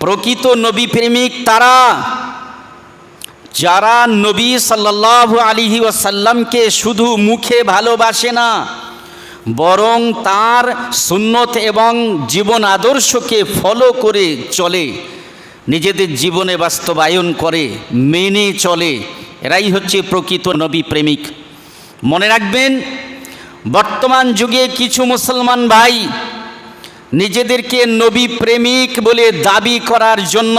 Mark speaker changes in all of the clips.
Speaker 1: প্রকৃত নবী প্রেমিক তারা যারা নবী সাল্লাল্লাহু আলাইহি ওয়াসাল্লামকে শুধু মুখে ভালোবাসে না, বরং তার সুন্নত এবং জীবন আদর্শকে ফলো করে চলে, নিজেদের জীবনে বাস্তবায়ন করে, মেনে চলে। এরাই হচ্ছে প্রকৃত নবী প্রেমিক। মনে রাখবেন, বর্তমান যুগে কিছু মুসলমান ভাই নিজেদেরকে নবী প্রেমিক বলে দাবি করার জন্য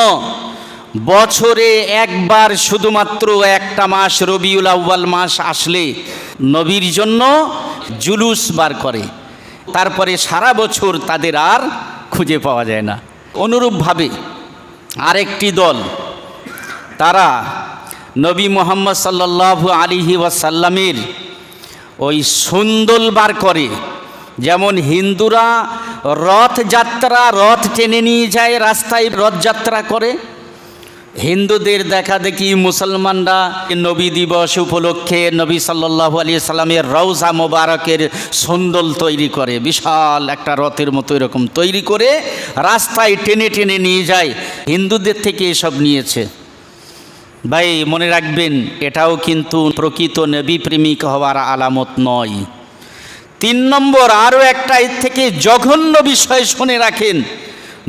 Speaker 1: বছরে একবার শুধুমাত্র একটা মাস রবিউল আউয়াল মাস আসলে নবীর জন্য জুলুস বার করে, তারপরে সারা বছর তাদের আর খুঁজে পাওয়া যায় না। অনুরূপভাবে আরেকটি দল, তারা নবী মুহাম্মদ সাল্লাল্লাহু আলাইহি ওয়াসাল্লামের ওই সুন্দল বার করে। যেমন হিন্দুরা রথযাত্রা, রথ টেনে নিয়ে যায়, রাস্তায় রথযাত্রা করে। হিন্দুদের দেখা দেখি মুসলমানরা নবী দিবস উপলক্ষে নবী সাল্লাল্লাহু আলাইহি সাল্লামের রওজা মোবারকের সুন্দল তৈরি করে, বিশাল একটা রথের মতো এরকম তৈরি করে রাস্তায় টেনে টেনে নিয়ে যায়। হিন্দুদের থেকে এসব নিয়েছে। ভাই মনে রাখবেন, এটাও কিন্তু প্রকৃত নবী প্রেমিক হওয়ার আলামত নয়। 3 নম্বর আরও একটা এর থেকে জঘন্য বিষয় শুনে রাখেন।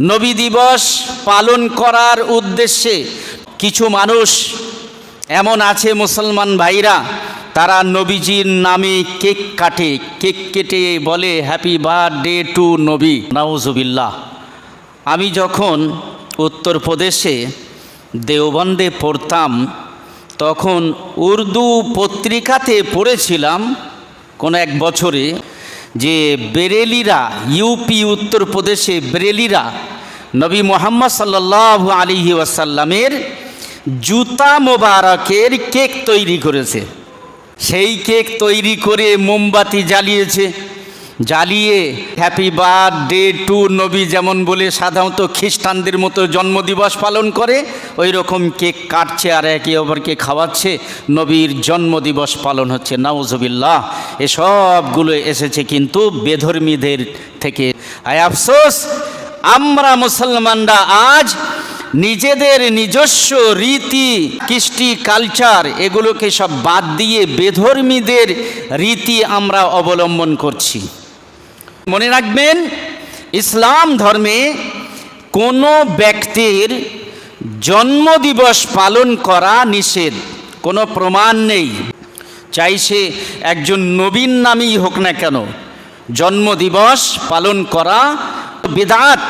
Speaker 1: নবী দিবস পালন করার উদ্দেশ্যে কিছু মানুষ এমন আছে, মুসলমান ভাইরা, তারা নবীজির নামে কেক কাটে, কেক কেটে বলে হ্যাপি বার্থডে টু নবী। নাউজুবিল্লাহ। আমি যখন উত্তরপ্রদেশে দেওবন্দে পড়তাম, তখন উর্দু পত্রিকাতে পড়েছিলাম কোনো এক বছরে যে বেরেলিরা, ইউপি উত্তরপ্রদেশে বেরেলিরা নবী মুহাম্মদ সাল্লাল্লাহু আলাইহি ওয়াসাল্লামের জুতা মোবারকের কেক তৈরি করেছে। সেই কেক তৈরি করে মোমবাতি জ্বালিয়েছে, জ্বালিয়ে হ্যাপি বার্থডে টু নবী যেমন বলে সাধারণত খ্রিস্টানদের মতো জন্মদিবস পালন করে, ওই রকম কেক কাটছে আর একে অপরকে খাওয়াচ্ছে, নবীর জন্মদিবস পালন হচ্ছে। নাউজুবিল্লাহ। এসবগুলো এসেছে কিন্তু বেধর্মীদের থেকে। আয় আফসোস, আমরা মুসলমানরা আজ নিজেদের নিজস্ব রীতি, কৃষ্টি, কালচার এগুলোকে সব বাদ দিয়ে বেধর্মীদের রীতি আমরা অবলম্বন করছি। মনে রাখবেন, ইসলাম ধর্মে কোনো ব্যক্তির জন্মদিবস পালন করা নিষেধ, কোনো প্রমাণ নেই। চাই সে একজন নবীর নামেই হোক না কেন, জন্মদিবস পালন করা বিদআত।